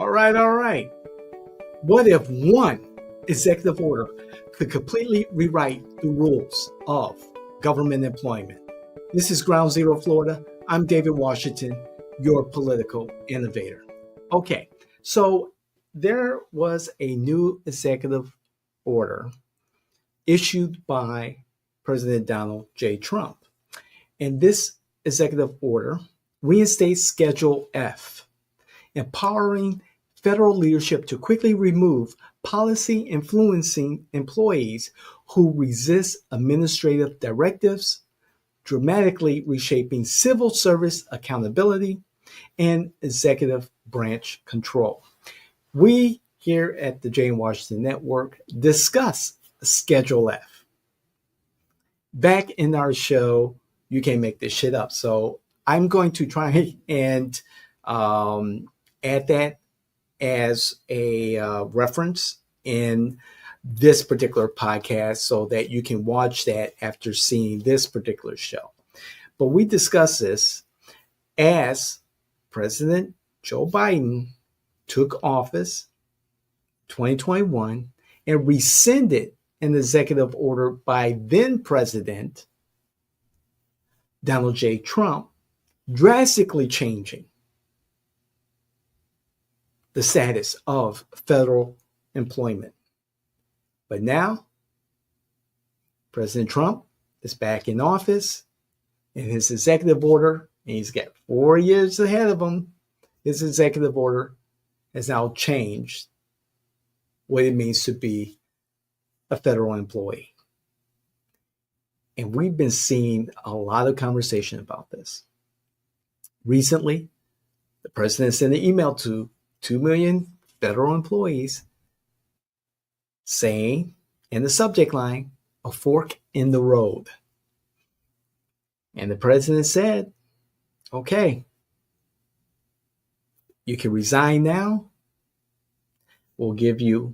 All right, all right. What if one executive order could completely rewrite the rules of government employment? This is Ground Zero, Florida. I'm David Washington, your political innovator. Okay, so there was a new executive order issued by President Donald J. Trump. And this executive order reinstates Schedule F, empowering federal leadership to quickly remove policy influencing employees who resist administrative directives, dramatically reshaping civil service accountability and executive branch control. We here at the Jane Washington Network discuss Schedule F. Back in our show, You Can't Make This Shit Up. So I'm going to try and add that as a reference in this particular podcast so that you can watch that after seeing this particular show. But we discuss this as President Joe Biden took office 2021 and rescinded an executive order by then President Donald J. Trump, drastically changing the status of federal employment. But now, President Trump is back in office, and his executive order, and he's got 4 years ahead of him, his executive order has now changed what it means to be a federal employee. And we've been seeing a lot of conversation about this. Recently, the president sent an email to 2 million federal employees saying in the subject line, a fork in the road. And the president said, okay, you can resign now. We'll give you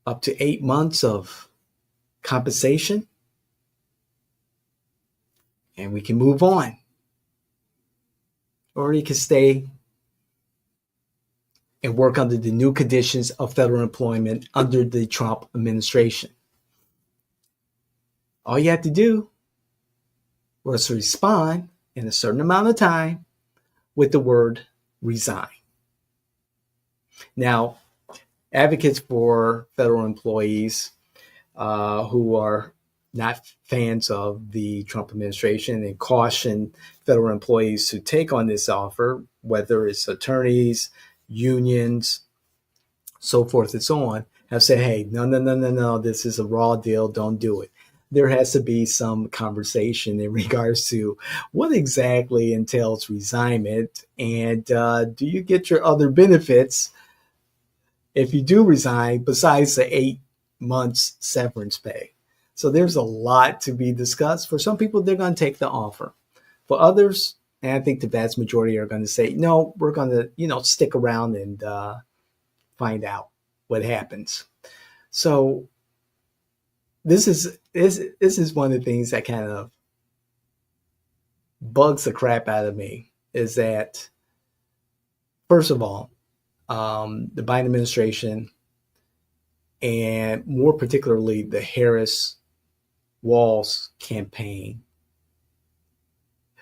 up to 8 months of compensation, and we can move on. Or you can stay and work under the new conditions of federal employment under the Trump administration. All you have to do was respond in a certain amount of time with the word resign. Now, advocates for federal employees who are not fans of the Trump administration and caution federal employees to take on this offer, whether it's attorneys, unions, so forth and so on, have said, hey, no, this is a raw deal, don't do it. There has to be some conversation in regards to what exactly entails resignment, and do you get your other benefits if you do resign besides the 8 months severance pay. So there's a lot to be discussed. For some people, they're going to take the offer. For others, and I think the vast majority are going to say, no, we're going to, stick around and find out what happens. So this is one of the things that kind of bugs the crap out of me, is that, first of all, the Biden administration, and more particularly the Harris-Walz campaign,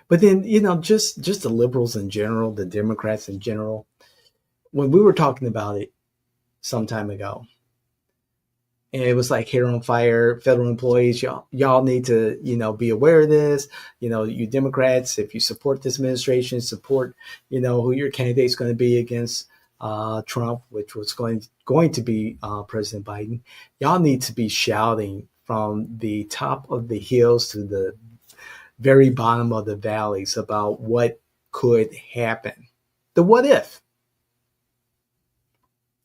but then, just the liberals in general, the Democrats in general, when we were talking about it some time ago, and it was like hair on fire, federal employees, y'all need to, be aware of this. You Democrats, if you support this administration, support, who your candidate's going to be against Trump, which was going to be President Biden. Y'all need to be shouting from the top of the hills to the very bottom of the valleys about what could happen. The what if.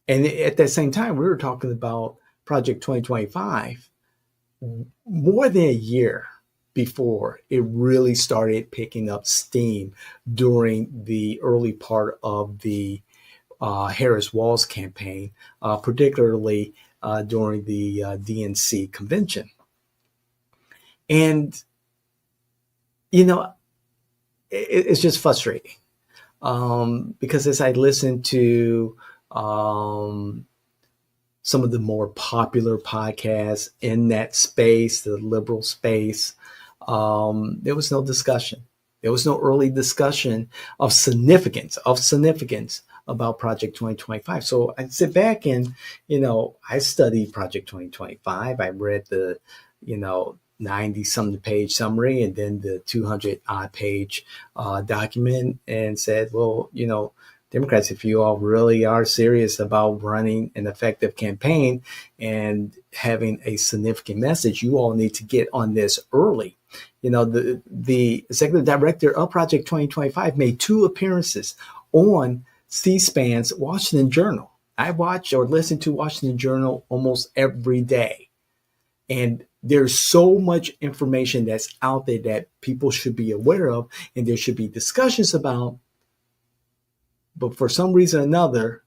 And at that same time, we were talking about Project 2025 more than a year before it really started picking up steam during the early part of the Harris-Walz campaign, particularly during the DNC convention. And, it's just frustrating because as I listen to some of the more popular podcasts in that space, the liberal space. There was no discussion. There was no early discussion of significance about Project 2025. So I sit back and, I studied Project 2025. I read the, 90 something page summary and then the 200 odd page document and said, well, Democrats, if you all really are serious about running an effective campaign and having a significant message, you all need to get on this early. The executive director of Project 2025 made 2 appearances on C-SPAN's Washington Journal. I watch or listen to Washington Journal almost every day. And there's so much information that's out there that people should be aware of, and there should be discussions about. But for some reason or another,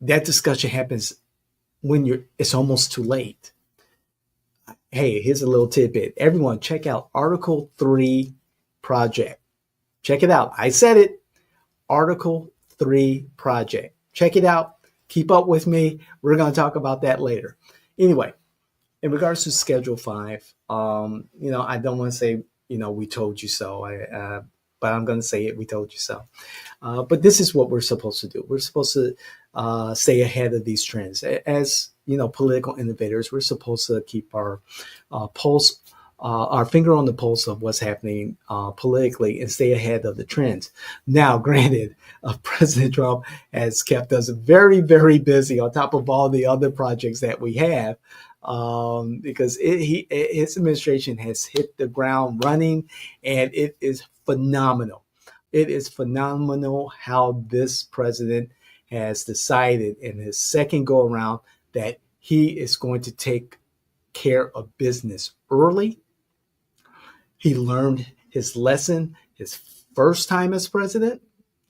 that discussion happens when it's almost too late. Hey, here's a little tidbit. Everyone, check out Article 3 Project. Check it out. I said it. Article 3 Project. Check it out. Keep up with me. We're going to talk about that later. Anyway, in regards to Schedule 5, I don't want to say, we told you so. But I'm going to say it. We told you so. But this is what we're supposed to do. We're supposed to stay ahead of these trends. As political innovators, we're supposed to keep our pulse, our finger on the pulse of what's happening politically and stay ahead of the trends. Now, granted, President Trump has kept us very, very busy on top of all the other projects that we have. Because his administration has hit the ground running, and it is phenomenal. It is phenomenal how this president has decided in his second go around that he is going to take care of business early. He learned his lesson his first time as president,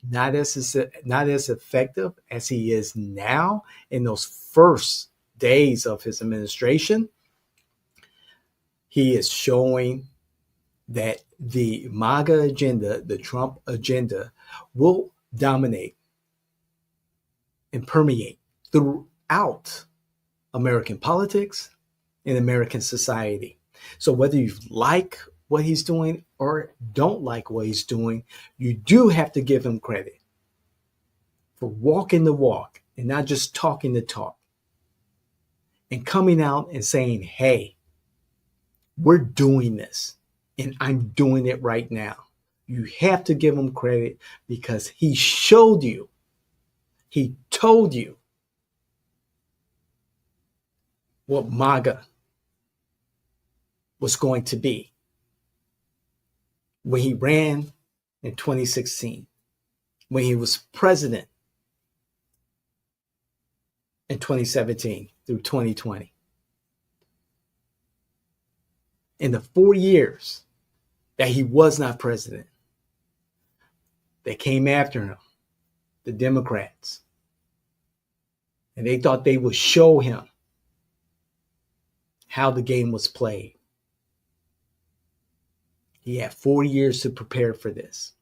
not as effective as he is now in those first days of his administration. He is showing that the MAGA agenda, the Trump agenda, will dominate and permeate throughout American politics and American society. So whether you like what he's doing or don't like what he's doing, you do have to give him credit for walking the walk and not just talking the talk. And coming out and saying, hey, we're doing this and I'm doing it right now. You have to give him credit because he showed you, he told you what MAGA was going to be when he ran in 2016, when he was president in 2017 through 2020. In the 4 years that he was not president, they came after him, the Democrats, and they thought they would show him how the game was played. He had 4 years to prepare for this.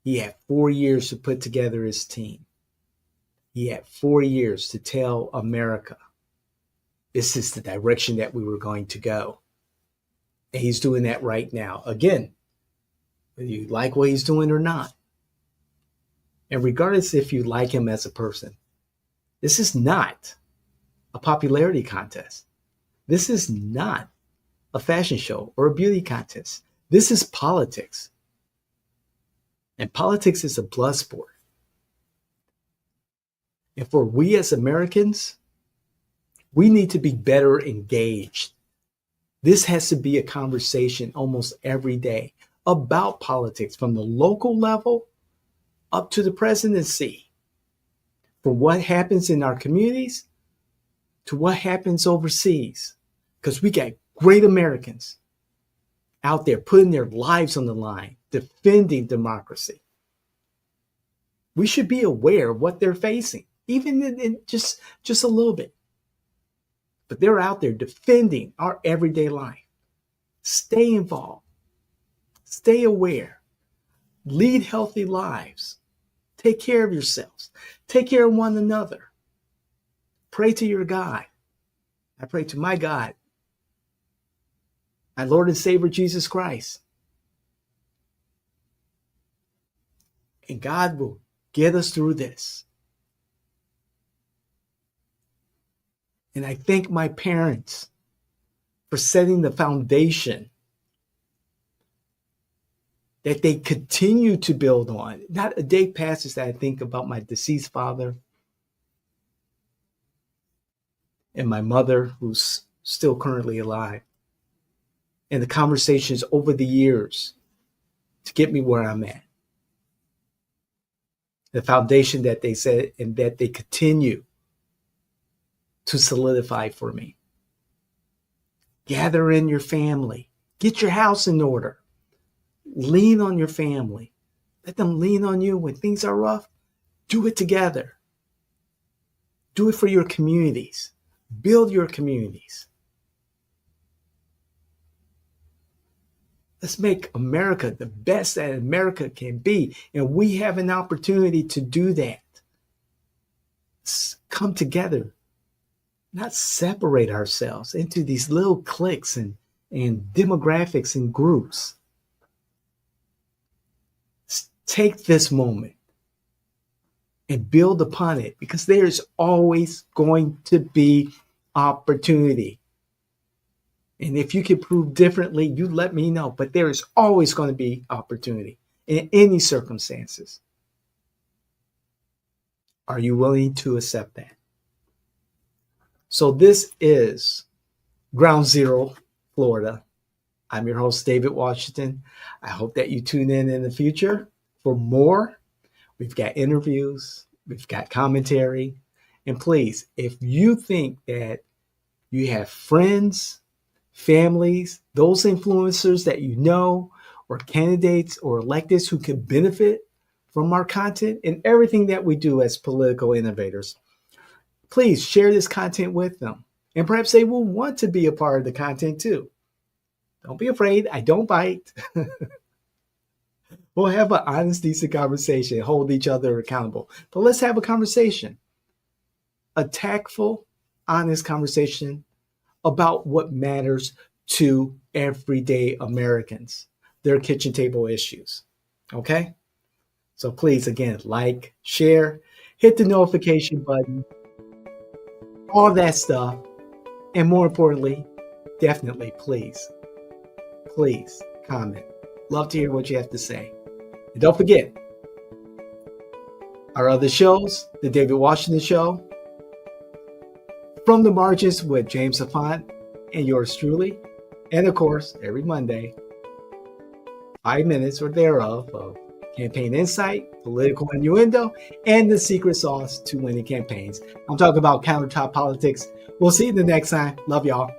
He had 4 years to put together his team. He had 4 years to tell America, this is the direction that we were going to go. And he's doing that right now. Again, whether you like what he's doing or not. And regardless if you like him as a person, this is not a popularity contest. This is not a fashion show or a beauty contest. This is politics. And politics is a blood sport. And for we as Americans, we need to be better engaged. This has to be a conversation almost every day about politics from the local level up to the presidency. From what happens in our communities to what happens overseas. Because we got great Americans out there putting their lives on the line, defending democracy. We should be aware of what they're facing, even in just a little bit. But they're out there defending our everyday life. Stay involved. Stay aware. Lead healthy lives. Take care of yourselves. Take care of one another. Pray to your God. I pray to my God, my Lord and Savior, Jesus Christ. And God will get us through this. And I thank my parents for setting the foundation that they continue to build on. Not a day passes that I think about my deceased father and my mother, who's still currently alive, and the conversations over the years to get me where I'm at. The foundation that they set and that they continue to solidify for me. Gather in your family. Get your house in order. Lean on your family. Let them lean on you when things are rough. Do it together. Do it for your communities. Build your communities. Let's make America the best that America can be. And we have an opportunity to do that. Let's come together, not separate ourselves into these little cliques and demographics and groups. Let's take this moment and build upon it, because there's always going to be opportunity. And if you can prove differently, you let me know. But there is always going to be opportunity in any circumstances. Are you willing to accept that? So this is Ground Zero, Florida. I'm your host, David Washington. I hope that you tune in the future for more. We've got interviews, we've got commentary. And please, if you think that you have friends, families, those influencers that you know, or candidates or electeds who can benefit from our content and everything that we do as political innovators, please share this content with them. And perhaps they will want to be a part of the content too. Don't be afraid. I don't bite. We'll have an honest, decent conversation, hold each other accountable. But let's have a conversation, a tactful, honest conversation about what matters to everyday Americans, their kitchen table issues. Okay? So please, again, like, share, hit the notification button, all that stuff. And more importantly, definitely, please comment. Love to hear what you have to say. And don't forget, our other shows, The David Washington Show, From the Margins with James Affont and yours truly, and of course, every Monday, 5 minutes or thereof of campaign insight, political innuendo, and the secret sauce to winning campaigns. I'm talking about countertop politics. We'll see you the next time. Love y'all.